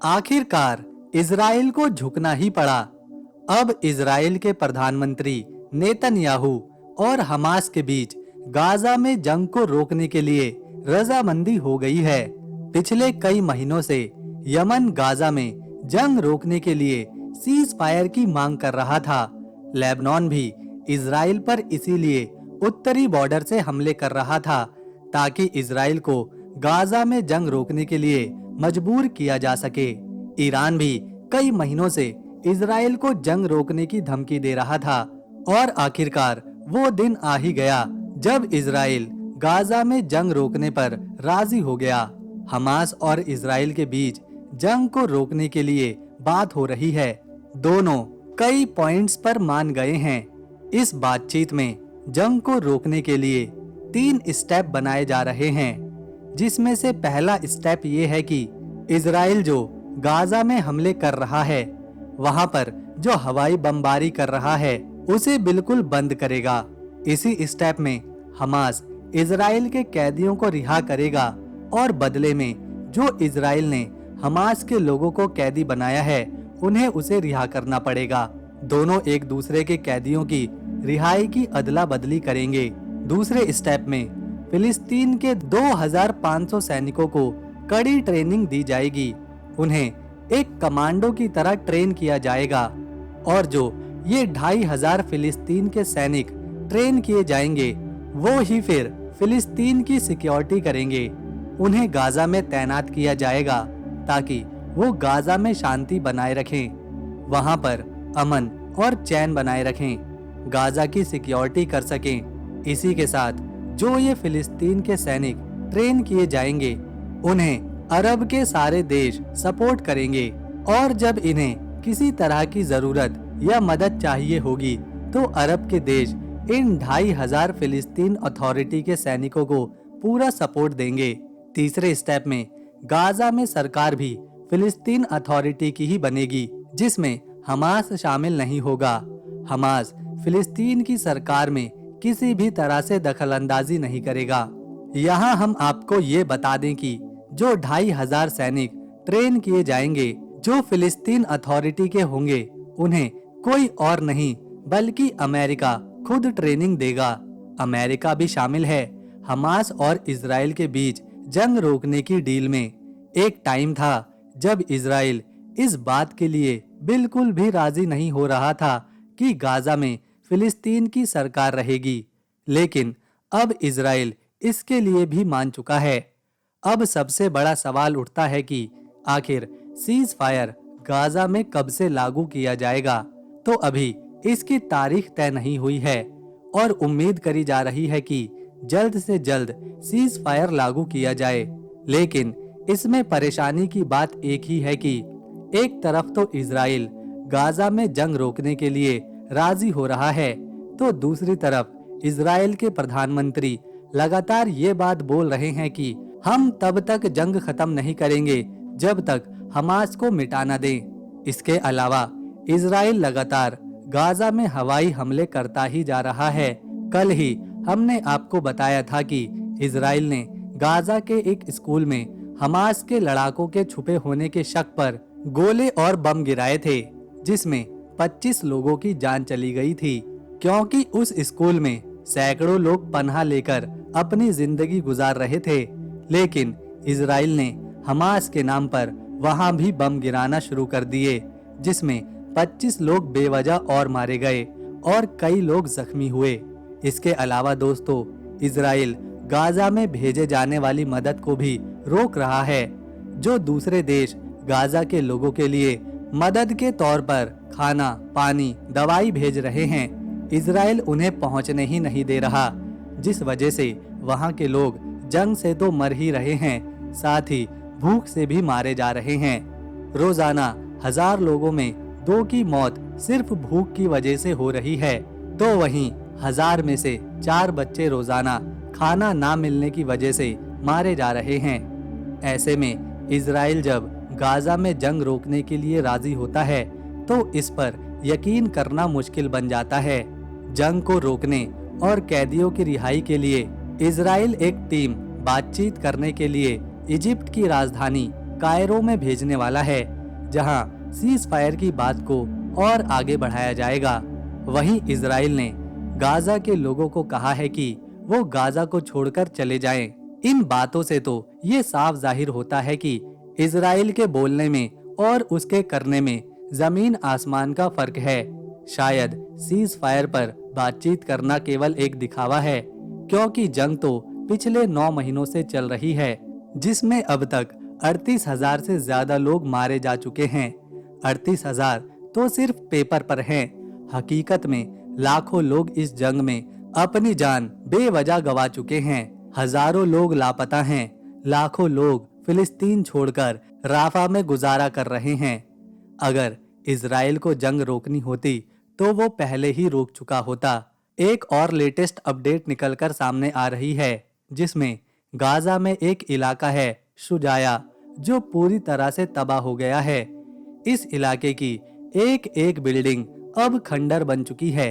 आखिरकार इजराइल को झुकना ही पड़ा। अब इजराइल के प्रधानमंत्री नेतन्याहू और हमास के बीच गाजा में जंग को रोकने के लिए रजामंदी हो गई है। पिछले कई महीनों से यमन गाजा में जंग रोकने के लिए सीज फायर की मांग कर रहा था। लेबनान भी इजराइल पर इसीलिए उत्तरी बॉर्डर से हमले कर रहा था ताकि इजराइल को गाजा में जंग रोकने के लिए मजबूर किया जा सके। ईरान भी कई महीनों से इजराइल को जंग रोकने की धमकी दे रहा था और आखिरकार वो दिन आ ही गया जब इजराइल गाजा में जंग रोकने पर राजी हो गया। हमास और इजराइल के बीच जंग को रोकने के लिए बात हो रही है। दोनों कई पॉइंट्स पर मान गए हैं। इस बातचीत में जंग को रोकने के लिए 3 स्टेप बनाए जा रहे हैं, जिसमें से पहला स्टेप ये है कि इजराइल जो गाजा में हमले कर रहा है, वहां पर जो हवाई बमबारी कर रहा है, उसे बिल्कुल बंद करेगा। इसी स्टेप में हमास इजराइल के कैदियों को रिहा करेगा और बदले में जो इजराइल ने हमास के लोगों को कैदी बनाया है, उन्हें उसे रिहा करना पड़ेगा। दोनों एक दूसरे के कैदियों की रिहाई की अदला बदली करेंगे। दूसरे स्टेप में फिलिस्तीन के 2500 सैनिकों को कड़ी ट्रेनिंग दी जाएगी। उन्हें एक कमांडो की तरह ट्रेन किया जाएगा और जो ये 2500 फिलिस्तीन के सैनिक ट्रेन किए जाएंगे, वो ही फिर फिलिस्तीन की सिक्योरिटी करेंगे। उन्हें गाजा में तैनात किया जाएगा ताकि वो गाजा में शांति बनाए रखें, वहां पर अमन और चैन बनाए रखें, गाजा की सिक्योरिटी कर सकें। इसी के साथ जो ये फिलिस्तीन के सैनिक ट्रेन किए जाएंगे, उन्हें अरब के सारे देश सपोर्ट करेंगे और जब इन्हें किसी तरह की जरूरत या मदद चाहिए होगी तो अरब के देश इन 2500 फिलिस्तीन अथॉरिटी के सैनिकों को पूरा सपोर्ट देंगे। तीसरे स्टेप में गाजा में सरकार भी फिलिस्तीन अथॉरिटी की ही बनेगी, जिसमें हमास शामिल नहीं होगा। हमास फिलिस्तीन की सरकार में किसी भी तरह से दखलंदाजी नहीं करेगा। यहाँ हम आपको ये बता दें कि जो 2500 सैनिक ट्रेन किए जाएंगे, जो फिलिस्तीन अथॉरिटी के होंगे, उन्हें कोई और नहीं बल्कि अमेरिका खुद ट्रेनिंग देगा। अमेरिका भी शामिल है हमास और इजराइल के बीच जंग रोकने की डील में। एक टाइम था जब इजराइल इस बात के लिए बिल्कुल भी राजी नहीं हो रहा था कि गाजा में फिलिस्तीन की सरकार रहेगी, लेकिन अब इजराइल इसके लिए भी मान चुका है। अब सबसे बड़ा सवाल उठता है कि आखिर सीज फायर गाजा में कब से लागू किया जाएगा। तो अभी इसकी तारीख तय नहीं हुई है और उम्मीद करी जा रही है कि जल्द से जल्द सीज फायर लागू किया जाए। लेकिन इसमें परेशानी की बात एक ही है कि एक तरफ तो इजराइल गाजा में जंग रोकने के लिए राजी हो रहा है, तो दूसरी तरफ इजराइल के प्रधानमंत्री लगातार ये बात बोल रहे हैं कि हम तब तक जंग खत्म नहीं करेंगे जब तक हमास को मिटा न दें। इसके अलावा इजराइल लगातार गाजा में हवाई हमले करता ही जा रहा है। कल ही हमने आपको बताया था कि इजराइल ने गाजा के एक स्कूल में हमास के लड़ाकों के छुपे होने के शक पर गोले और बम गिराए थे, जिसमें 25 लोगों की जान चली गई थी, क्योंकि उस स्कूल में सैकड़ों लोग पनाह लेकर अपनी जिंदगी गुजार रहे थे। लेकिन इजराइल ने हमास के नाम पर वहां भी बम गिराना शुरू कर दिए, जिसमें 25 लोग बेवजह और मारे गए और कई लोग जख्मी हुए। इसके अलावा दोस्तों, इजराइल गाजा में भेजे जाने वाली मदद को भी रोक रहा है। जो दूसरे देश गाजा के लोगों के लिए मदद के तौर पर खाना, पानी, दवाई भेज रहे हैं, इजराइल उन्हें पहुंचने ही नहीं दे रहा, जिस वजह से वहां के लोग जंग से तो मर ही रहे हैं, साथ ही भूख से भी मारे जा रहे हैं। रोजाना 1000 लोगों में 2 की मौत सिर्फ भूख की वजह से हो रही है, तो वहीं 1000 में से 4 बच्चे रोजाना खाना ना मिलने की वजह से मारे जा रहे हैं। ऐसे में इजराइल जब गाजा में जंग रोकने के लिए राजी होता है, तो इस पर यकीन करना मुश्किल बन जाता है। जंग को रोकने और कैदियों की रिहाई के लिए इजराइल एक टीम बातचीत करने के लिए इजिप्ट की राजधानी कायरो में भेजने वाला है, जहां सीज फायर की बात को और आगे बढ़ाया जाएगा। वहीं इजराइल ने गाजा के लोगों को कहा है कि वो गाजा को छोड़कर चले जाएं। इन बातों से तो ये साफ जाहिर होता है कि इजराइल के बोलने में और उसके करने में जमीन आसमान का फर्क है। शायद सीज फायर पर बातचीत करना केवल एक दिखावा है, क्योंकि जंग तो पिछले 9 महीनों से चल रही है, जिसमें अब तक 38,000 से ज्यादा लोग मारे जा चुके हैं। 38,000 तो सिर्फ पेपर पर हैं। हकीकत में लाखों लोग इस जंग में अपनी जान बेवजह गवा चुके हैं। हजारों लोग लापता हैं। लाखों लोग फिलिस्तीन छोड़कर राफा में गुजारा कर रहे हैं। अगर इजराइल को जंग रोकनी होती तो वो पहले ही रोक चुका होता। एक और लेटेस्ट अपडेट निकलकर सामने आ रही है, जिसमें गाजा में एक इलाका है शुजाया, जो पूरी तरह से तबाह हो गया है। इस इलाके की एक एक बिल्डिंग अब खंडर बन चुकी है।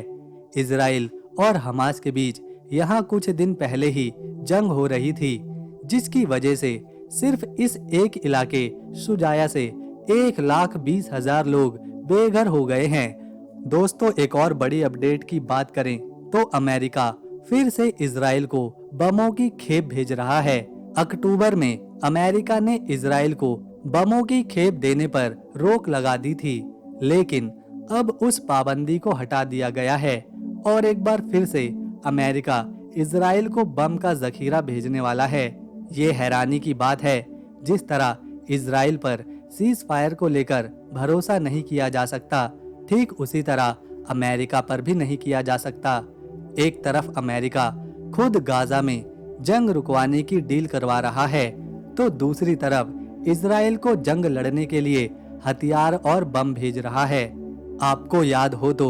इजराइल और हमास के बीच यहाँ कुछ दिन पहले ही जंग हो रही थी, जिसकी वजह से सिर्फ इस एक इलाके शुजाया से 1,20,000 लोग बेघर हो गए हैं। दोस्तों, एक और बड़ी अपडेट की बात करें तो अमेरिका फिर से इजराइल को बमों की खेप भेज रहा है। अक्टूबर में अमेरिका ने इजराइल को बमों की खेप देने पर रोक लगा दी थी, लेकिन अब उस पाबंदी को हटा दिया गया है और एक बार फिर से अमेरिका इजराइल को बम का जखीरा भेजने वाला है। ये हैरानी की बात है, जिस तरह इजराइल पर सीज फायर को लेकर भरोसा नहीं किया जा सकता, ठीक उसी तरह अमेरिका पर भी नहीं किया जा सकता। एक तरफ अमेरिका खुद गाजा में जंग रुकवाने की डील करवा रहा है, तो दूसरी तरफ इजराइल को जंग लड़ने के लिए हथियार और बम भेज रहा है। आपको याद हो तो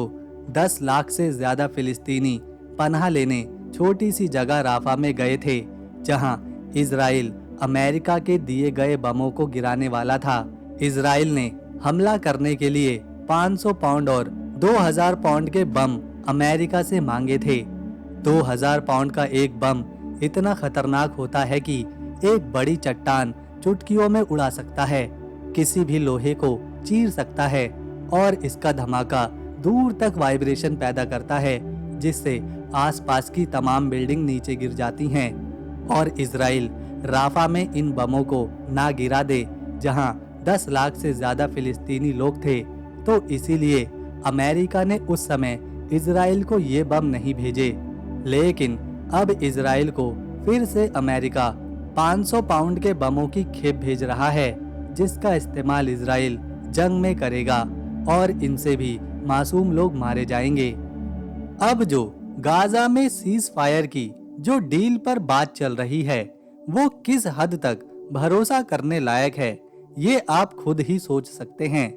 10 लाख से ज्यादा फिलिस्तीनी पनाह लेने छोटी सी जगह राफा में गए थे, जहां इजराइल अमेरिका के दिए गए बमों को गिराने वाला था। इजराइल ने हमला करने के लिए 500 पाउंड और 2000 पाउंड के बम अमेरिका से मांगे थे। 2000 पाउंड का एक बम इतना खतरनाक होता है कि एक बड़ी चट्टान चुटकियों में उड़ा सकता है, किसी भी लोहे को चीर सकता है और इसका धमाका दूर तक वाइब्रेशन पैदा करता है, जिससे आसपास की तमाम बिल्डिंग नीचे गिर जाती हैं। और इजराइल राफा में इन बमों को ना गिरा दे, जहां 10 लाख से ज्यादा फिलिस्तीनी लोग थे, तो इसीलिए अमेरिका ने उस समय इजराइल को ये बम नहीं भेजे। लेकिन अब इजराइल को फिर से अमेरिका 500 पाउंड के बमों की खेप भेज रहा है, जिसका इस्तेमाल इजराइल जंग में करेगा और इनसे भी मासूम लोग मारे जाएंगे। अब जो गाजा में सीज फायर की जो डील पर बात चल रही है, वो किस हद तक भरोसा करने लायक है, ये आप खुद ही सोच सकते हैं।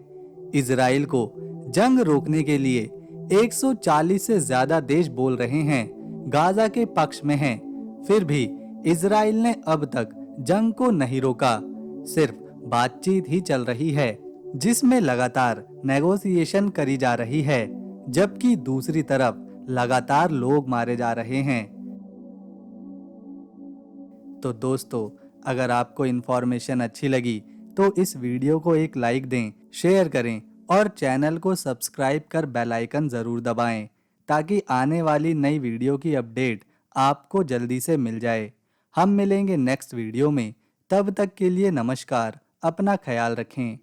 इजराइल को जंग रोकने के लिए 140 से ज्यादा देश बोल रहे हैं, गाजा के पक्ष में हैं। फिर भी इजराइल ने अब तक जंग को नहीं रोका, सिर्फ बातचीत ही चल रही है, जिसमें लगातार नेगोशिएशन करी जा रही है, जबकि दूसरी तरफ लगातार लोग मारे जा रहे हैं। तो दोस्तों, अगर आपको इन्फॉर्मेशन अच्छी लगी तो इस वीडियो को एक लाइक दें, शेयर करें और चैनल को सब्सक्राइब कर बेल आइकन जरूर दबाएं, ताकि आने वाली नई वीडियो की अपडेट आपको जल्दी से मिल जाए। हम मिलेंगे नेक्स्ट वीडियो में, तब तक के लिए नमस्कार, अपना ख्याल रखें।